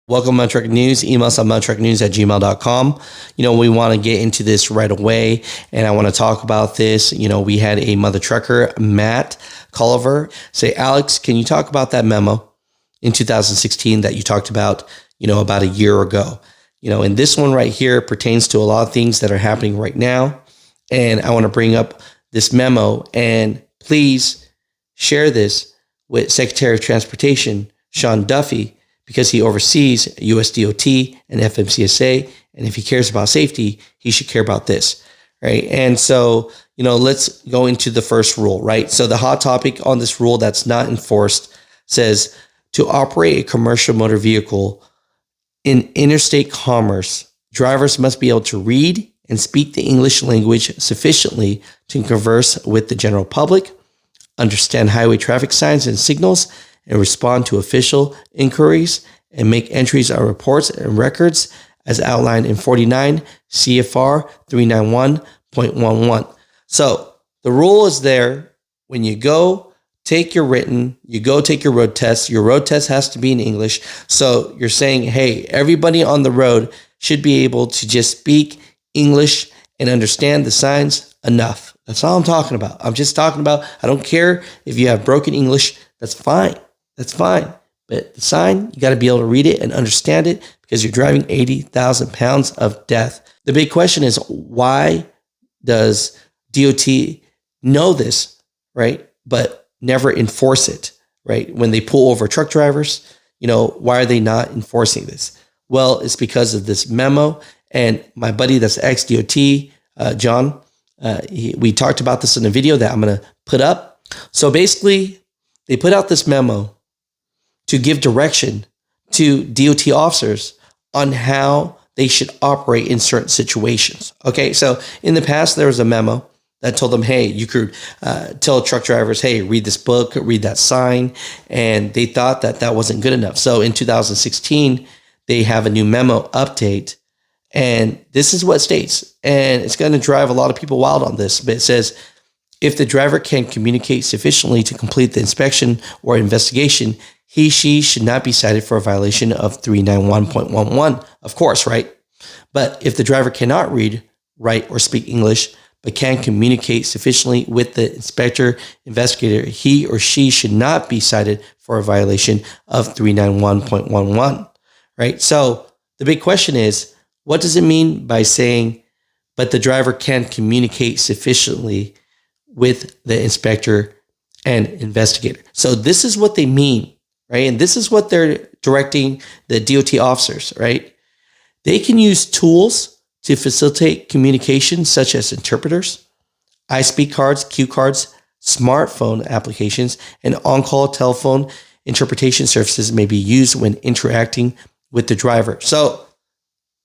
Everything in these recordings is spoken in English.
Welcome, Mutha News. Email us at muthatruckernews@gmail.com. We want to get into this right away, and I want to talk about this. We had a mother trucker, Matt Culliver, say, Alex, can you talk about that memo in 2016 that you talked about, about a year ago? And this one right here pertains to a lot of things that are happening right now. And I want to bring up this memo, and please share this with Secretary of Transportation, Sean Duffy, because he oversees USDOT and FMCSA. And if he cares about safety, he should care about this, right? And so, let's go into the first rule, right? So the hot topic on this rule that's not enforced says to operate a commercial motor vehicle in interstate commerce, drivers must be able to read and speak the English language sufficiently to converse with the general public, understand highway traffic signs and signals, and respond to official inquiries and make entries on reports and records as outlined in 49 CFR 391.11. So the rule is there. When you go take your written, you go take your road test. Your road test has to be in English. So you're saying, hey, everybody on the road should be able to just speak English and understand the signs enough. That's all I'm talking about. I'm just talking about, I don't care if you have broken English. That's fine. That's fine. But the sign, you got to be able to read it and understand it because you're driving 80,000 pounds of death. The big question is, why does DOT know this, right, but never enforce it, right? When they pull over truck drivers, why are they not enforcing this? Well, it's because of this memo. And my buddy that's ex-DOT, John, we talked about this in a video that I'm going to put up. So basically, they put out this memo to give direction to DOT officers on how they should operate in certain situations. Okay, so in the past, there was a memo that told them, hey, you could tell truck drivers, hey, read this book, read that sign, and they thought that that wasn't good enough. So in 2016, they have a new memo update, and this is what it states, and it's going to drive a lot of people wild on this, but it says, if the driver can communicate sufficiently to complete the inspection or investigation, she should not be cited for a violation of 391.11, of course, right? But if the driver cannot read, write, or speak English, but can communicate sufficiently with the inspector, investigator, he or she should not be cited for a violation of 391.11, right? So the big question is, what does it mean by saying, but the driver can communicate sufficiently with the inspector and investigator? So this is what they mean, right? And this is what they're directing the DOT officers, right? They can use tools to facilitate communication, such as interpreters, iSpeak cards, cue cards, smartphone applications, and on-call telephone interpretation services may be used when interacting with the driver. So,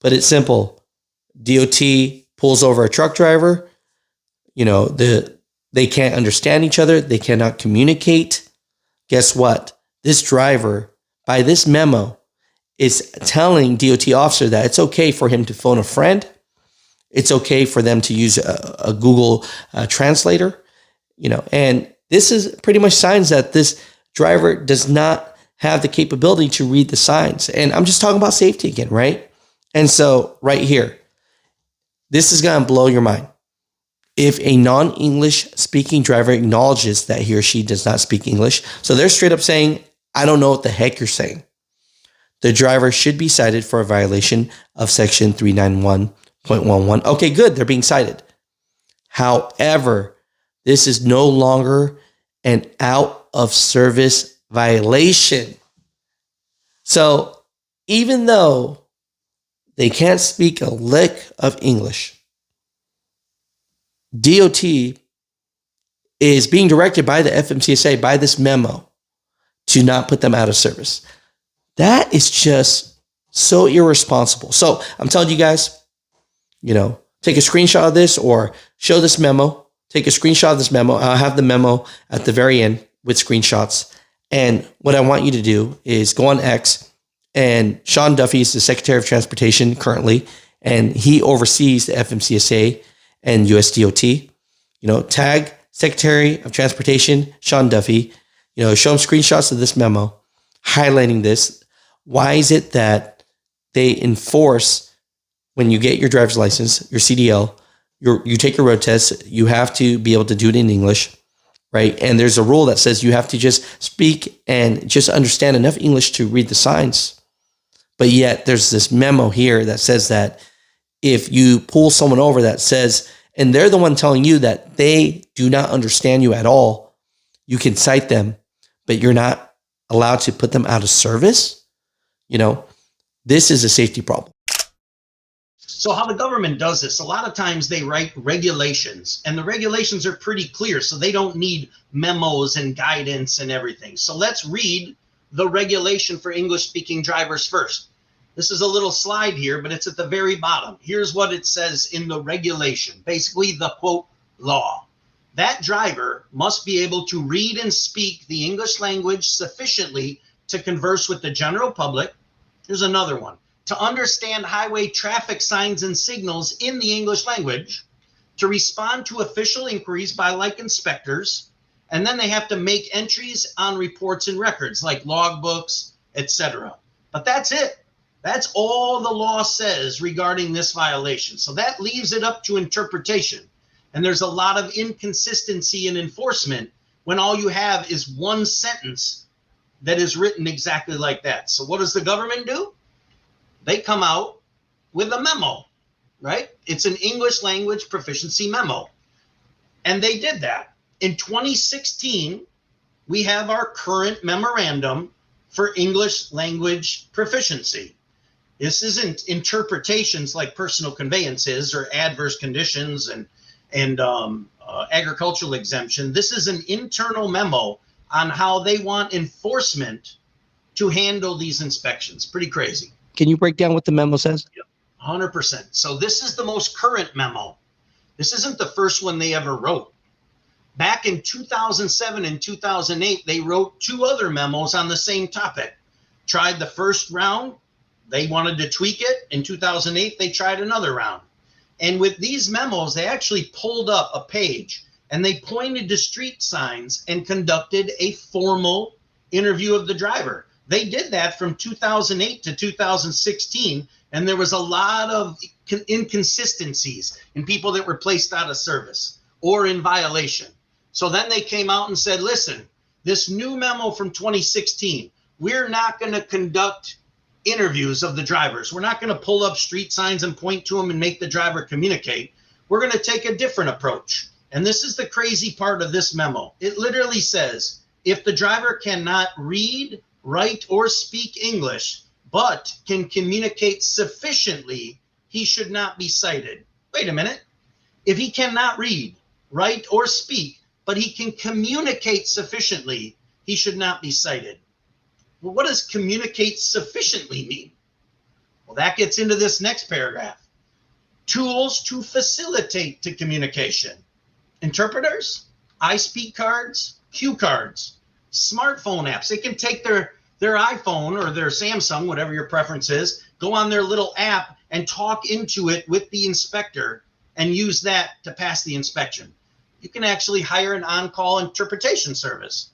but it's simple. DOT pulls over a truck driver. They can't understand each other. They cannot communicate. Guess what? This driver, by this memo, is telling DOT officer that it's okay for him to phone a friend. It's okay for them to use a Google translator, and this is pretty much signs that this driver does not have the capability to read the signs. And I'm just talking about safety again, right? And so right here, this is going to blow your mind. If a non-English speaking driver acknowledges that he or she does not speak English, so they're straight up saying, I don't know what the heck you're saying, the driver should be cited for a violation of section 391.11. Okay, good. They're being cited. However, this is no longer an out of service violation. So even though they can't speak a lick of English, DOT is being directed by the FMCSA, by this memo, to not put them out of service. That is just so irresponsible. So I'm telling you guys, take a screenshot of this or show this memo. Take a screenshot of this memo. I'll have the memo at the very end with screenshots. And what I want you to do is go on X, and Sean Duffy is the Secretary of Transportation currently, and he oversees the FMCSA and USDOT. Tag Secretary of Transportation Sean Duffy, show him screenshots of this memo highlighting this. Why is it that they enforce when you get your driver's license, your CDL, you take your road test, you have to be able to do it in English, right? And there's a rule that says you have to just speak and just understand enough English to read the signs. But yet there's this memo here that says that if you pull someone over that says, and they're the one telling you that they do not understand you at all, you can cite them, but you're not allowed to put them out of service. This is a safety problem. So how the government does this, a lot of times they write regulations, and the regulations are pretty clear, so they don't need memos and guidance and everything. So let's read the regulation for English-speaking drivers first. This is a little slide here, but it's at the very bottom. Here's what it says in the regulation, basically the quote law. That driver must be able to read and speak the English language sufficiently to converse with the general public. Here's another one. To understand highway traffic signs and signals in the English language, to respond to official inquiries by like inspectors, and then they have to make entries on reports and records like logbooks, etc. But that's it. That's all the law says regarding this violation. So that leaves it up to interpretation. And there's a lot of inconsistency in enforcement when all you have is one sentence that is written exactly like that. So what does the government do? They come out with a memo, right? It's an English language proficiency memo. And they did that. In 2016, we have our current memorandum for English language proficiency. This isn't interpretations like personal conveyances or adverse conditions and agricultural exemption. This is an internal memo on how they want enforcement to handle these inspections. Pretty crazy. Can you break down what the memo says? 100%. So this is the most current memo. This isn't the first one they ever wrote. Back in 2007 and 2008, they wrote two other memos on the same topic. Tried the first round. They wanted to tweak it. In 2008, they tried another round. And with these memos, they actually pulled up a page and they pointed to street signs and conducted a formal interview of the driver. They did that from 2008 to 2016, and there was a lot of inconsistencies in people that were placed out of service or in violation. So then they came out and said, listen, this new memo from 2016, we're not going to conduct interviews of the drivers. We're not going to pull up street signs and point to them and make the driver communicate. We're going to take a different approach. And this is the crazy part of this memo. It literally says, if the driver cannot read, write, or speak English, but can communicate sufficiently, he should not be cited. Wait a minute. If he cannot read, write, or speak, but he can communicate sufficiently, he should not be cited. Well, what does communicate sufficiently mean? Well, that gets into this next paragraph. Tools to facilitate the communication. Interpreters, iSpeak cards, cue cards, smartphone apps. They can take their iPhone or their Samsung, whatever your preference is, go on their little app and talk into it with the inspector and use that to pass the inspection. You can actually hire an on-call interpretation service.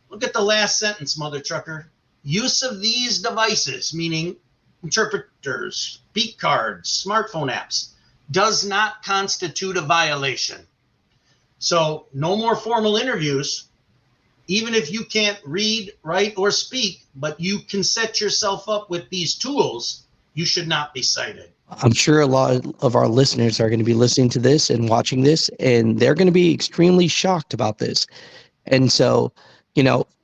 Look at the last sentence, mother trucker. Use of these devices, meaning interpreters, speak cards, smartphone apps, does not constitute a violation. So no more formal interviews. Even if you can't read, write, or speak, but you can set yourself up with these tools, you should not be cited. I'm sure a lot of our listeners are going to be listening to this and watching this, and they're going to be extremely shocked about this. And so,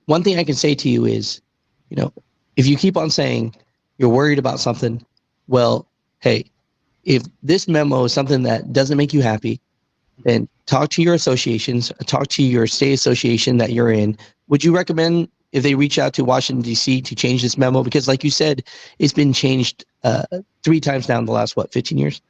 one thing I can say to you is, if you keep on saying you're worried about something, well, hey, if this memo is something that doesn't make you happy, then talk to your associations, talk to your state association that you're in. Would you recommend if they reach out to Washington, D.C. to change this memo? Because like you said, it's been changed 3 times now in the last, 15 years?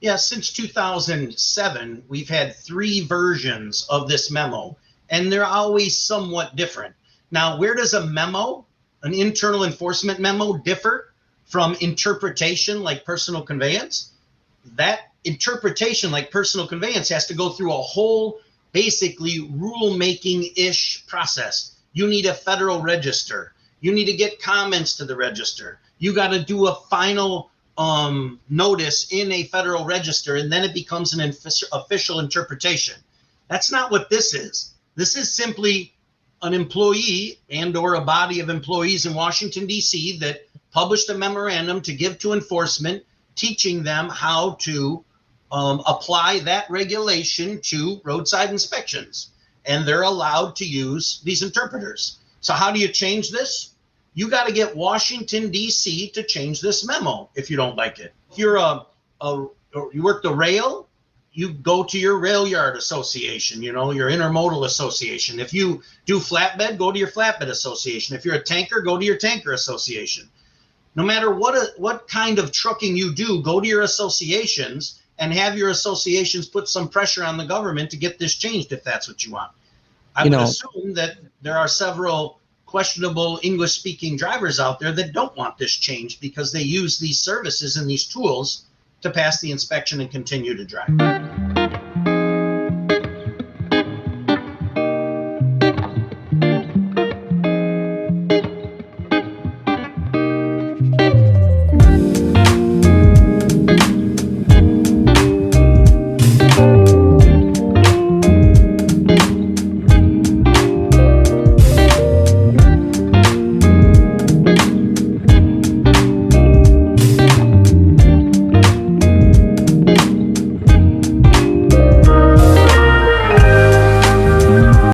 Yeah, since 2007, we've had 3 versions of this memo, and they're always somewhat different. Now, where does a memo, an internal enforcement memo, differ from interpretation like personal conveyance? That interpretation like personal conveyance has to go through a whole basically rulemaking-ish process. You need a federal register. You need to get comments to the register. you got to do a final notice in a Federal Register, and then it becomes an official interpretation. That's not what this is. This is simply an employee and or a body of employees in Washington, D.C. that published a memorandum to give to enforcement, teaching them how to apply that regulation to roadside inspections. And they're allowed to use these interpreters. So how do you change this? You got to get Washington, D.C. to change this memo if you don't like it. If you're you work the rail, you go to your rail yard association, your intermodal association. If you do flatbed, go to your flatbed association. If you're a tanker, go to your tanker association. No matter what kind of trucking you do, go to your associations and have your associations put some pressure on the government to get this changed if that's what you want. I would assume that there are several questionable English-speaking drivers out there that don't want this changed because they use these services and these tools to pass the inspection and continue to drive.